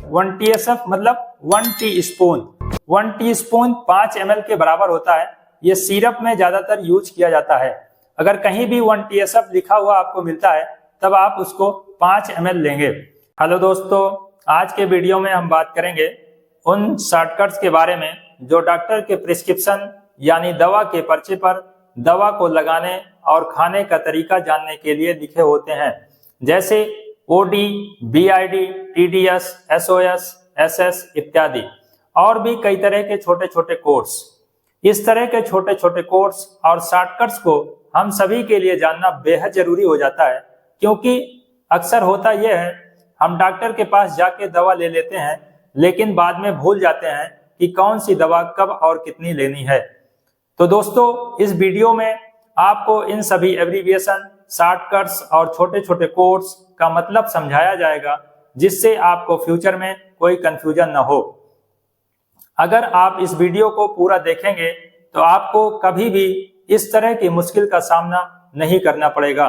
1 TSF मतलब 1 tea spoon. 1 tea spoon 5 ml के बराबर होता है। ये सिरप में ज्यादातर यूज किया जाता है। अगर कहीं भी 1 TSF लिखा हुआ आपको मिलता है तब आप उसको 5 ml लेंगे। हेलो दोस्तों, आज के वीडियो में हम बात करेंगे उन शॉर्टकट्स के बारे में जो डॉक्टर के प्रिस्क्रिप्शन यानी दवा के पर्चे पर दवा को लगाने और खाने का तरीका जानने के लिए लिखे होते हैं, जैसे OD, BID, TDS, SOS, SS इत्यादि, और भी कई तरह के छोटे छोटे कोर्स। इस तरह के छोटे छोटे कोर्स और शॉर्टकट्स को हम सभी के लिए जानना बेहद जरूरी हो जाता है, क्योंकि अक्सर होता यह है हम डॉक्टर के पास जाके दवा ले लेते हैं, लेकिन बाद में भूल जाते हैं कि कौन सी दवा कब और कितनी लेनी है। तो दोस्तों, इस वीडियो में आपको इन सभी एब्रिविएशन, शॉर्टकट्स और छोटे छोटे कोर्स का मतलब समझाया जाएगा, जिससे आपको फ्यूचर में कोई कंफ्यूजन न हो। अगर आप इस वीडियो को पूरा देखेंगे तो आपको कभी भी इस तरह की मुश्किल का सामना नहीं करना पड़ेगा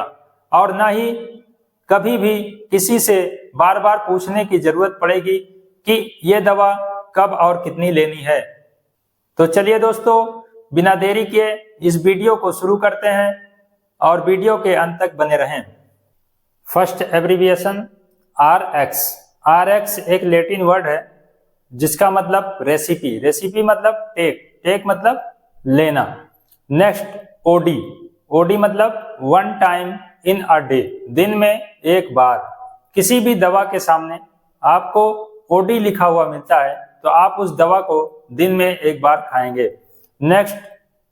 और न ही कभी भी किसी से बार बार पूछने की जरूरत पड़ेगी कि ये दवा कब और कितनी लेनी है। तो चलिए दोस्तों, बिना देरी किए इस वीडियो को शुरू करते हैं और वीडियो के अंत तक बने रहें। First abbreviation RX। RX एक लैटिन वर्ड है जिसका मतलब रेसिपी। रेसिपी मतलब टेक मतलब लेना। Next OD। OD मतलब 1 टाइम इन अ डे, दिन में एक बार। किसी भी दवा के सामने आपको OD लिखा हुआ मिलता है तो आप उस दवा को दिन में एक बार खाएंगे। Next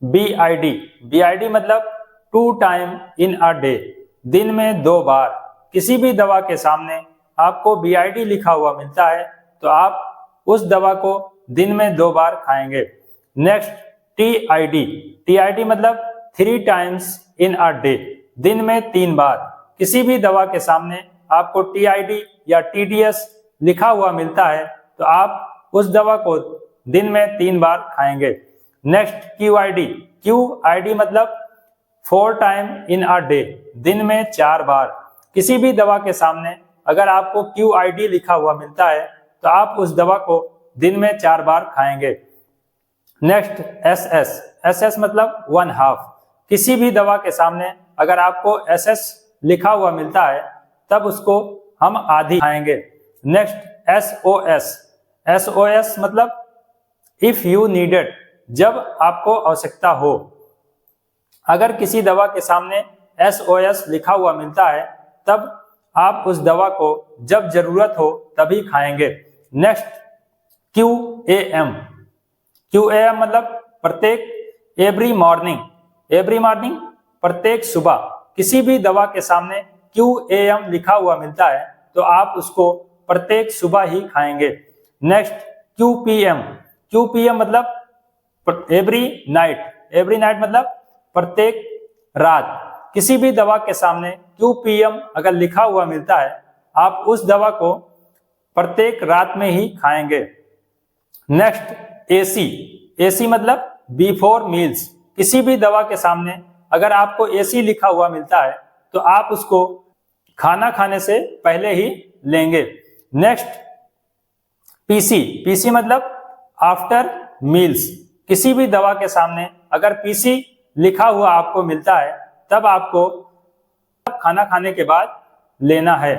BID। BID मतलब 2 टाइम इन अ डे, दिन में 2 बार। किसी भी दवा के सामने आपको BID लिखा हुआ मिलता है तो आप उस दवा को दिन में 2 बार खाएंगे। Next TID। TID मतलब 3 टाइम्स इन अ डे, दिन में 3 बार। किसी भी दवा के सामने आपको TID या TDS लिखा हुआ मिलता है तो आप उस दवा को दिन में 3 बार खाएंगे। Next QID। QID मतलब 4 टाइम इन अ डे, दिन में 4 बार। किसी भी दवा के सामने अगर आपको QID लिखा हुआ मिलता है तो आप उस दवा को दिन में 4 बार खाएंगे। Next SS। SS मतलब 1/2। किसी भी दवा के सामने अगर आपको SS लिखा हुआ मिलता है तब उसको हम आधी खाएंगे। Next SOS। SOS मतलब इफ यू नीडेड, जब आपको आवश्यकता हो। अगर किसी दवा के सामने SOS लिखा हुआ मिलता है तब आप उस दवा को जब जरूरत हो तभी खाएंगे। Next QAM। QAM मतलब प्रत्येक एवरी मॉर्निंग। एवरी मॉर्निंग प्रत्येक सुबह। किसी भी दवा के सामने QAM लिखा हुआ मिलता है तो आप उसको प्रत्येक सुबह ही खाएंगे। Next QPM। QPM मतलब एवरी नाइट। एवरी नाइट मतलब प्रत्येक रात। किसी भी दवा के सामने QPM अगर लिखा हुआ मिलता है आप उस दवा को प्रत्येक रात में ही खाएंगे। Next AC। AC मतलब बिफोर मील्स। किसी भी दवा के सामने अगर आपको AC लिखा हुआ मिलता है तो आप उसको खाना खाने से पहले ही लेंगे। Next PC। PC मतलब आफ्टर मील्स। किसी भी दवा के सामने अगर PC लिखा हुआ आपको मिलता है तब आपको खाना खाने के बाद लेना है।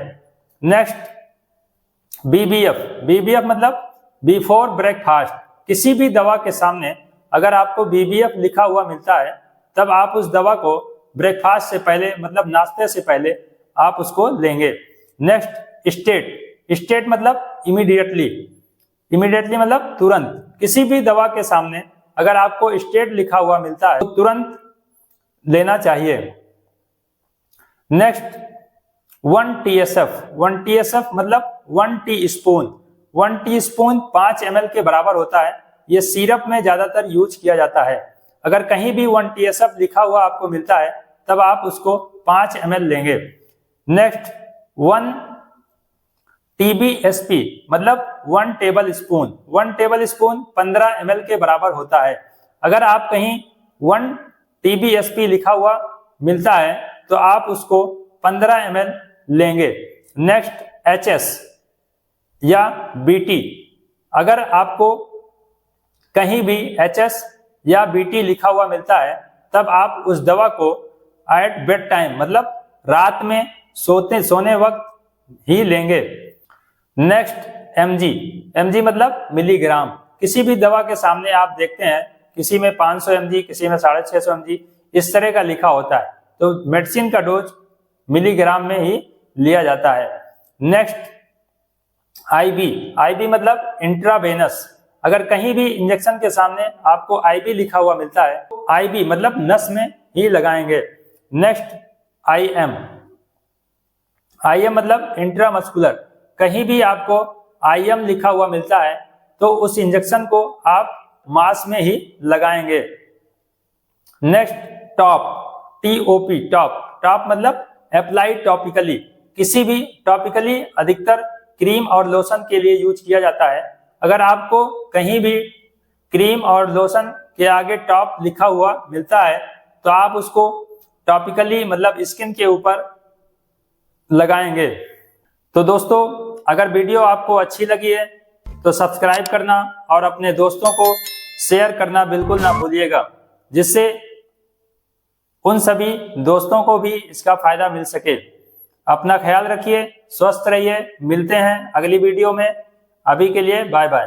Next BBF। BBF मतलब बिफोर ब्रेकफास्ट। किसी भी दवा के सामने अगर आपको BBF लिखा हुआ मिलता है तब आप उस दवा को ब्रेकफास्ट से पहले मतलब नाश्ते से पहले आप उसको लेंगे। Next state. स्टेट मतलब इमीडिएटली। इमीडिएटली मतलब तुरंत। किसी भी दवा के सामने अगर आपको स्टेट लिखा हुआ मिलता है तो तुरंत लेना चाहिए। Next 1 TSF। 1 TSF मतलब 1 tea spoon. 1 tea spoon 5 ml के बराबर होता है। यह सिरप में ज्यादातर यूज किया जाता है। अगर कहीं भी 1 TSF लिखा हुआ आपको मिलता है तब आप उसको 5 ml लेंगे। नेक्स्ट 1 TBSP मतलब 1 table spoon. 1 table spoon 15 ml के बराबर होता है। अगर आप कहीं 1 TBSP लिखा हुआ मिलता है तो आप उसको 15 ml लेंगे। Next HS। या बीटी। अगर आपको कहीं भी HS या BT लिखा हुआ मिलता है तब आप उस दवा को एट बेड टाइम मतलब रात में सोने वक्त ही लेंगे। नेक्स्ट mg मतलब मिलीग्राम। किसी भी दवा के सामने आप देखते हैं किसी में 500 mg, किसी में 650 mg इस तरह का लिखा होता है, तो मेडिसिन का डोज मिलीग्राम में ही लिया जाता है। नेक्स्ट IV मतलब इंट्रावेनस। अगर कहीं भी इंजेक्शन के सामने आपको IV लिखा हुआ मिलता है तो IV मतलब नस में ही लगाएंगे। नेक्स्ट IM मतलब इंट्रामस्कुलर। कहीं भी आपको IM लिखा हुआ मिलता है तो उस इंजेक्शन को आप मांस में ही लगाएंगे। नेक्स्ट टॉप मतलब अप्लाइड टॉपिकली। किसी भी टॉपिकली अधिकतर क्रीम और लोशन के लिए यूज किया जाता है। अगर आपको कहीं भी क्रीम और लोशन के आगे टॉप लिखा हुआ मिलता है तो आप उसको टॉपिकली मतलब स्किन के ऊपर लगाएंगे। तो दोस्तों, अगर वीडियो आपको अच्छी लगी है तो सब्सक्राइब करना और अपने दोस्तों को शेयर करना बिल्कुल ना भूलिएगा, जिससे उन सभी दोस्तों को भी इसका फायदा मिल सके। अपना ख्याल रखिए, स्वस्थ रहिए। मिलते हैं अगली वीडियो में। अभी के लिए बाय बाय।